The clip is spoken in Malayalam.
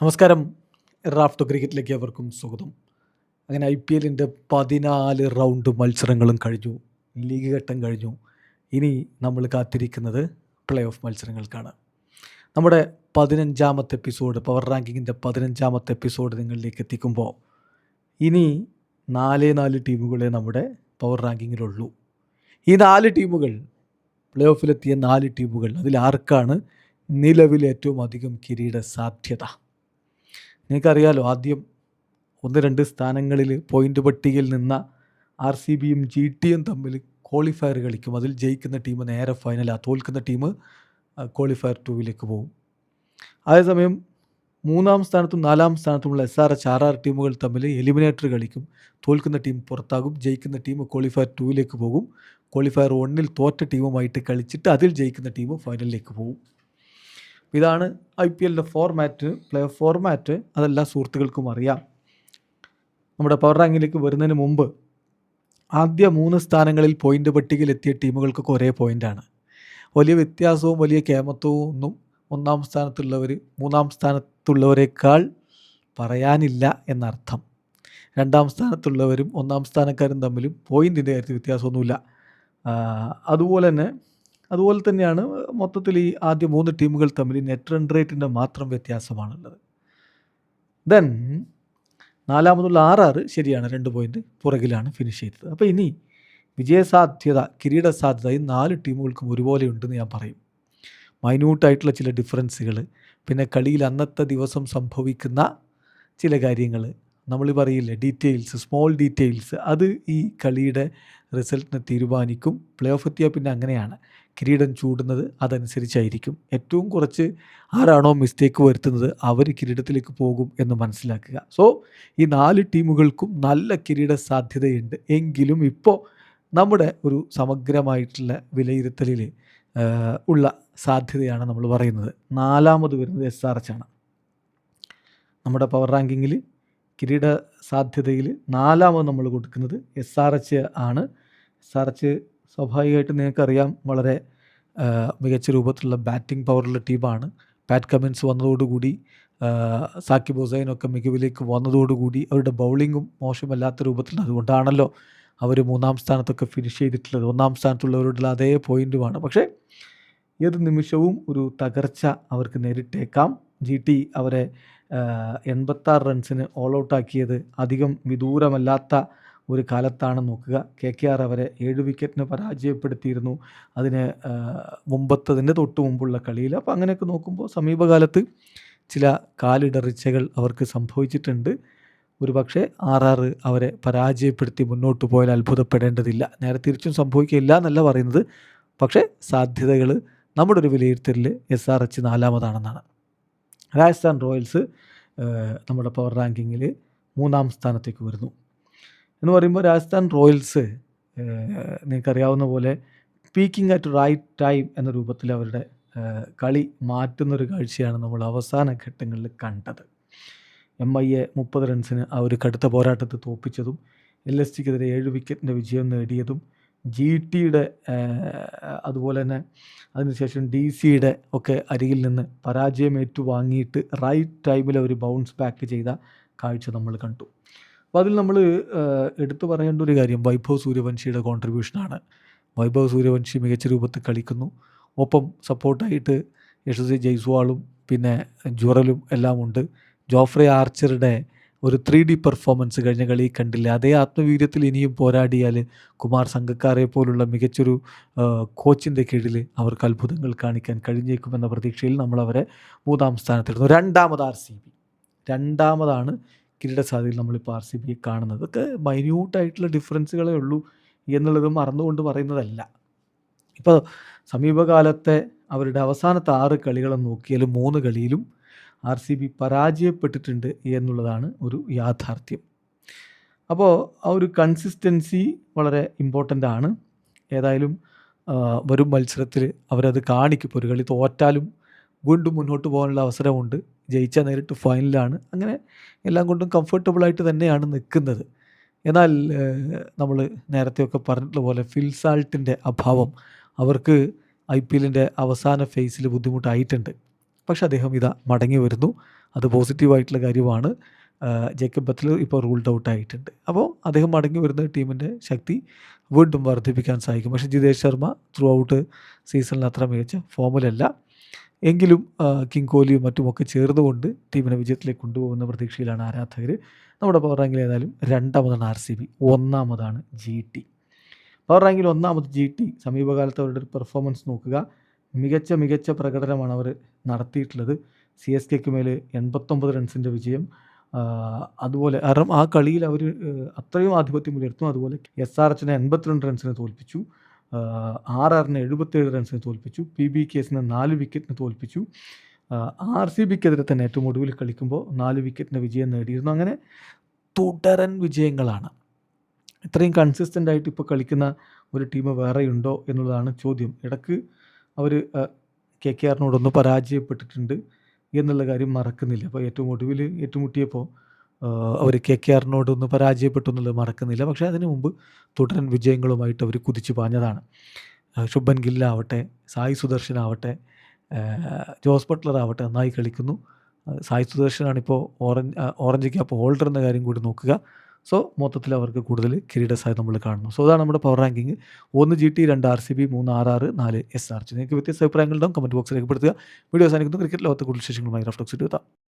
നമസ്കാരം. റാഫ്റ്റോ ക്രിക്കറ്റിലേക്ക് അവർക്കും സ്വാഗതം. അങ്ങനെ IPLൻ്റെ 14 റൗണ്ട് മത്സരങ്ങളും കഴിഞ്ഞു. ലീഗ് ഘട്ടം കഴിഞ്ഞു. ഇനി നമ്മൾ കാത്തിരിക്കുന്നത് പ്ലേ ഓഫ് മത്സരങ്ങൾക്കാണ്. നമ്മുടെ 15ാമത്തെ എപ്പിസോഡ്, പവർ റാങ്കിങ്ങിൻ്റെ 15ാമത്തെ എപ്പിസോഡ് നിങ്ങളിലേക്ക് എത്തിക്കുമ്പോൾ ഇനി 4 ടീമുകളെ നമ്മുടെ പവർ റാങ്കിങ്ങിലുള്ളൂ. ഈ 4 ടീമുകൾ, പ്ലേ ഓഫിലെത്തിയ 4 ടീമുകൾ, അതിൽ ആർക്കാണ് നിലവിൽ ഏറ്റവും അധികം കിരീട സാധ്യത? നിങ്ങൾക്കറിയാലോ, ആദ്യം 1-2 സ്ഥാനങ്ങളിൽ പോയിൻ്റ് പട്ടികയിൽ നിന്ന RCBയും GTയും തമ്മിൽ ക്വാളിഫയർ കളിക്കും. അതിൽ ജയിക്കുന്ന ടീം നേരെ ഫൈനലാണ്, തോൽക്കുന്ന ടീം ക്വാളിഫയർ 2ലേക്ക് പോകും. അതേസമയം 3ാം സ്ഥാനത്തും 4ാം സ്ഥാനത്തുമുള്ള SRH, RR ടീമുകൾ തമ്മിൽ എലിമിനേറ്റർ കളിക്കും. തോൽക്കുന്ന ടീം പുറത്താകും, ജയിക്കുന്ന ടീം ക്വാളിഫയർ 2ലേക്ക് പോകും. ക്വാളിഫയർ 1ൽ തോറ്റ ടീമുമായിട്ട് കളിച്ചിട്ട് അതിൽ ജയിക്കുന്ന ടീം ഫൈനലിലേക്ക് പോകും. ഇതാണ് IPLൻ്റെ ഫോർമാറ്റ്, പ്ലേ ഓഫ് ഫോർമാറ്റ്. അതെല്ലാ സുഹൃത്തുക്കൾക്കും അറിയാം. നമ്മുടെ പവർ റാങ്കിലേക്ക് വരുന്നതിന് മുമ്പ് ആദ്യ 3 സ്ഥാനങ്ങളിൽ പോയിൻ്റ് പട്ടികയിൽ എത്തിയ ടീമുകൾക്കൊക്കെ ഒരേ പോയിൻ്റാണ്. വലിയ വ്യത്യാസവും വലിയ കേമത്വവും ഒന്നും 1ാം സ്ഥാനത്തുള്ളവർ 3ാം സ്ഥാനത്തുള്ളവരെക്കാൾ പറയാനില്ല എന്നർത്ഥം. 2ാം സ്ഥാനത്തുള്ളവരും 1ാം സ്ഥാനക്കാരും തമ്മിലും പോയിൻറ്റിൻ്റെ കാര്യത്തിൽ വ്യത്യാസമൊന്നുമില്ല. അതുപോലെ തന്നെയാണ് മൊത്തത്തിൽ ഈ ആദ്യ 3 ടീമുകൾ തമ്മിൽ നെറ്റ് റൺ റേറ്റിൻ്റെ മാത്രം വ്യത്യാസമാണുള്ളത്. ദെൻ 4ാമതുള്ള RR ശരിയാണ്, 2 പോയിൻ്റ് പുറകിലാണ് ഫിനിഷ് ചെയ്തത്. അപ്പോൾ ഇനി വിജയസാധ്യത, കിരീട സാധ്യത ഈ 4 ടീമുകൾക്കും ഒരുപോലെ ഉണ്ടെന്ന് ഞാൻ പറയും. മൈന്യൂട്ടായിട്ടുള്ള ചില ഡിഫറൻസുകൾ, പിന്നെ കളിയിൽ അന്നത്തെ ദിവസം സംഭവിക്കുന്ന ചില കാര്യങ്ങൾ, നമ്മൾ പറയില്ലേ ഡീറ്റെയിൽസ്, സ്മോൾ ഡീറ്റെയിൽസ്, അത് ഈ കളിയുടെ റിസൾട്ടിനെ തീരുമാനിക്കും. പ്ലേ ഓഫ് എത്തിയാൽ പിന്നെ അങ്ങനെയാണ്, കിരീടം ചൂടുന്നത് അതനുസരിച്ചായിരിക്കും. ഏറ്റവും കുറച്ച് ആരാണോ മിസ്റ്റേക്ക് വരുത്തുന്നത് അവർ കിരീടത്തിലേക്ക് പോകും എന്ന് മനസ്സിലാക്കുക. സോ ഈ 4 ടീമുകൾക്കും നല്ല കിരീട സാധ്യതയുണ്ട്. എങ്കിലും ഇപ്പോൾ നമ്മുടെ ഒരു സമഗ്രമായിട്ടുള്ള വിലയിരുത്തലിൽ ഉള്ള സാധ്യതയാണ് നമ്മൾ പറയുന്നത്. 4ാമത് വരുന്നത് SRH ആണ്. നമ്മുടെ പവർ റാങ്കിങ്ങിൽ കിരീട സാധ്യതയിൽ 4ാമത് നമ്മൾ കൊടുക്കുന്നത് SRH ആണ്. SRH സ്വാഭാവികമായിട്ട് നിങ്ങൾക്കറിയാം, വളരെ മികച്ച രൂപത്തിലുള്ള ബാറ്റിംഗ് പവറുള്ള ടീമാണ്. പാറ്റ് കമിൻസ് വന്നതോടുകൂടി, സാക്കിബ് ഹുസൈനൊക്കെ മികവിലേക്ക് വന്നതോടുകൂടി അവരുടെ ബൗളിങ്ങും മോശമല്ലാത്ത രൂപത്തിൽ, അതുകൊണ്ടാണല്ലോ അവർ 3ാം സ്ഥാനത്തൊക്കെ ഫിനിഷ് ചെയ്തിട്ടുള്ളത്. 1ാം സ്ഥാനത്തുള്ളവരുടെ അതേ പോയിൻറ്റുമാണ്. പക്ഷേ ഏത് നിമിഷവും ഒരു തകർച്ച അവർക്ക് നേരിട്ടേക്കാം. GT അവരെ 86 റൺസിന് ഓൾ ഔട്ടാക്കിയത് അധികം വിദൂരമല്ലാത്ത ഒരു കാലത്താണ് നോക്കുക. KKR അവരെ 7 വിക്കറ്റിന് പരാജയപ്പെടുത്തിയിരുന്നു അതിന് മുമ്പത്തതിൻ്റെ തൊട്ട് മുമ്പുള്ള കളിയിൽ. അപ്പോൾ അങ്ങനെയൊക്കെ നോക്കുമ്പോൾ സമീപകാലത്ത് ചില കാലിടറിച്ചകൾ അവർക്ക് സംഭവിച്ചിട്ടുണ്ട്. ഒരു പക്ഷേ RR അവരെ പരാജയപ്പെടുത്തി മുന്നോട്ട് പോയാൽ അത്ഭുതപ്പെടേണ്ടതില്ല. നേരെ തിരിച്ചും സംഭവിക്കില്ല എന്നല്ല പറയുന്നത്, പക്ഷേ സാധ്യതകൾ നമ്മുടെ ഒരു വിലയിരുത്തലിൽ SRH 4ാമതാണെന്നാണ്. രാജസ്ഥാൻ റോയൽസ് നമ്മുടെ പവർ റാങ്കിങ്ങിൽ 3ാം സ്ഥാനത്തേക്ക് വരുന്നു എന്ന് പറയുമ്പോൾ, രാജസ്ഥാൻ റോയൽസ് നിങ്ങൾക്കറിയാവുന്ന പോലെ പീക്കിംഗ് അറ്റ് റൈറ്റ് ടൈം എന്ന രൂപത്തിൽ അവരുടെ കളി മാറ്റുന്നൊരു കാഴ്ചയാണ് നമ്മൾ അവസാന ഘട്ടങ്ങളിൽ കണ്ടത്. MIയെ 30 റൺസിന് ആ ഒരു കടുത്ത പോരാട്ടത്തിൽ തോൽപ്പിച്ചതും, LSGക്കെതിരെ 7 വിക്കറ്റിൻ്റെ വിജയം നേടിയതും, GTയുടെ അതുപോലെ തന്നെ അതിനുശേഷം DCയുടെ ഒക്കെ അരികിൽ നിന്ന് പരാജയം ഏറ്റുവാങ്ങിയിട്ട് റൈറ്റ് ടൈമിൽ അവർ ബൗൺസ് ബാക്ക് ചെയ്ത കാഴ്ച നമ്മൾ കണ്ടു. അപ്പോൾ അതിൽ നമ്മൾ എടുത്തു പറയേണ്ട ഒരു കാര്യം വൈഭവ് സൂര്യവംശിയുടെ കോൺട്രിബ്യൂഷനാണ്. വൈഭവ് സൂര്യവംശി മികച്ച രൂപത്തിൽ കളിക്കുന്നു. ഒപ്പം സപ്പോർട്ടായിട്ട് യശസ്വി ജയ്സ്വാളും പിന്നെ ജുറലും എല്ലാം ഉണ്ട്. ജോഫ്രെ ആർച്ചറുടെ ഒരു 3D പെർഫോമൻസ് കഴിഞ്ഞ കളി കണ്ടില്ല. അതേ ആത്മവീര്യത്തിൽ ഇനിയും പോരാടിയാൽ കുമാർ സംഗക്കാരെ പോലുള്ള മികച്ചൊരു കോച്ചിൻ്റെ കീഴിൽ അവർക്ക് അത്ഭുതങ്ങൾ കാണിക്കാൻ കഴിഞ്ഞേക്കുമെന്ന പ്രതീക്ഷയിൽ നമ്മൾ അവരെ 3ാം സ്ഥാനത്തിടുന്നു. 2ാമത് RCB, 2ാമതാണ് കിരീട സാധ്യതയിൽ നമ്മളിപ്പോൾ RCBയെ കാണുന്നത്. ഇതൊക്കെ മൈന്യൂട്ടായിട്ടുള്ള ഡിഫറൻസുകളേ ഉള്ളൂ എന്നുള്ളത് മറന്നുകൊണ്ട് പറയുന്നതല്ല. ഇപ്പോൾ സമീപകാലത്തെ അവരുടെ അവസാനത്തെ 6 കളികളും നോക്കിയാലും 3 കളിയിലും RCB പരാജയപ്പെട്ടിട്ടുണ്ട് എന്നുള്ളതാണ് ഒരു യാഥാർത്ഥ്യം. അപ്പോൾ ആ ഒരു കൺസിസ്റ്റൻസി വളരെ ഇമ്പോർട്ടൻ്റ് ആണ്. ഏതായാലും വരും മത്സരത്തിൽ അവരത് കാണിക്കും. ഇപ്പോൾ ഒരു കളി തോറ്റാലും വീണ്ടും മുന്നോട്ട് പോകാനുള്ള അവസരമുണ്ട്. ജയിച്ചാൽ നേരിട്ട് ഫൈനലാണ്. അങ്ങനെ എല്ലാം കൊണ്ടും കംഫർട്ടബിളായിട്ട് തന്നെയാണ് നിൽക്കുന്നത്. എന്നാൽ നമ്മൾ നേരത്തെയൊക്കെ പറഞ്ഞിട്ടുള്ള പോലെ ഫിൽസാൾട്ടിൻ്റെ അഭാവം അവർക്ക് IPLൻ്റെ അവസാന ഫേസിൽ ബുദ്ധിമുട്ടായിട്ടുണ്ട്. പക്ഷേ അദ്ദേഹം ഇതാ മടങ്ങി വരുന്നു. അത് പോസിറ്റീവായിട്ടുള്ള കാര്യമാണ്. ജേക്കബ് ബത്ലർ ഇപ്പോൾ റൂൾഡ് ഔട്ട് ആയിട്ടുണ്ട്. അപ്പോൾ അദ്ദേഹം മടങ്ങി വരുന്ന ടീമിൻ്റെ ശക്തി വീണ്ടും വർദ്ധിപ്പിക്കാൻ സഹായിക്കും. പക്ഷേ ജിതേഷ് ശർമ്മ ത്രൂ ഔട്ട് സീസണിൽ അത്ര മികച്ച ഫോമിലല്ല. എങ്കിലും കിങ് കോഹ്ലിയും മറ്റുമൊക്കെ ചേർന്നുകൊണ്ട് ടീമിനെ വിജയത്തിലേക്ക് കൊണ്ടുപോകുന്ന പ്രതീക്ഷയിലാണ് ആരാധകർ. നമ്മുടെ പവർ റാങ്കിൽ ഏതായാലും 2ാമതാണ് RCB, 1ാമതാണ് GT. പവർ റാങ്കിൽ 1ാമത് GT. സമീപകാലത്ത് അവരുടെ ഒരു പെർഫോമൻസ് നോക്കുക. മികച്ച പ്രകടനമാണ് അവർ നടത്തിയിട്ടുള്ളത്. CSKയ്ക്ക് മേൽ 89 റൺസിൻ്റെ വിജയം. അതുപോലെ കാരണം ആ കളിയിൽ അവർ അത്രയും ആധിപത്യം പുലർത്തും. അതുപോലെ SRHനെ 82 റൺസിന് തോൽപ്പിച്ചു. RRനെ 77 റൺസിന് തോൽപ്പിച്ചു. PBKസിനെ 4 വിക്കറ്റിന് തോൽപ്പിച്ചു. RCBക്കെതിരെ തന്നെ ഏറ്റവും ഒടുവിൽ കളിക്കുമ്പോൾ 4 വിക്കറ്റിന് വിജയം നേടിയിരുന്നു. അങ്ങനെ തുടരൻ വിജയങ്ങളാണ്. ഇത്രയും കൺസിസ്റ്റൻ്റ് ആയിട്ട് ഇപ്പോൾ കളിക്കുന്ന ഒരു ടീം വേറെയുണ്ടോ എന്നുള്ളതാണ് ചോദ്യം. ഇടയ്ക്ക് അവർ KKRനോടൊന്ന് പരാജയപ്പെട്ടിട്ടുണ്ട് എന്നുള്ള കാര്യം മറക്കുന്നില്ല. അപ്പോൾ ഏറ്റവും ഒടുവിൽ ഏറ്റുമുട്ടിയപ്പോൾ അവർ KKRനോടൊന്ന് പരാജയപ്പെട്ടു എന്നുള്ളത് മറക്കുന്നില്ല. പക്ഷേ അതിനു മുമ്പ് തുടരൻ വിജയങ്ങളുമായിട്ട് അവർ കുതിച്ചു പാഞ്ഞതാണ്. ശുഭൻ ഗില്ലാവട്ടെ, സായി സുദർശനാവട്ടെ, ജോസ് ബട്ട്ലർ ആവട്ടെ നന്നായി കളിക്കുന്നു. സായി സുദർശനാണിപ്പോൾ ഓറഞ്ച് ക്യാപ്പ് ഹോൾഡർ എന്ന കാര്യം കൂടി നോക്കുക. സോ മൊത്തത്തിൽ അവർക്ക് കൂടുതൽ കിരീടസാധ്യത നമ്മൾ കാണുന്നു. സോ അതാണ് നമ്മുടെ power ranking. 1 GT, 2 RCB, 3 RR, 4 SRH. നിങ്ങൾക്ക് വ്യത്യസ്ത അഭിപ്രായങ്ങളുണ്ടാകും. കമൻറ്റ് ബോക്സിൽ രേഖപ്പെടുത്തുക. വീഡിയോ അവസാനിക്കുന്നു. ക്രിക്കറ്റ് ലോകത്തെ കൂടുതൽ വിശേഷങ്ങളുമായി റഫ് ടോക്സ് എത്താം.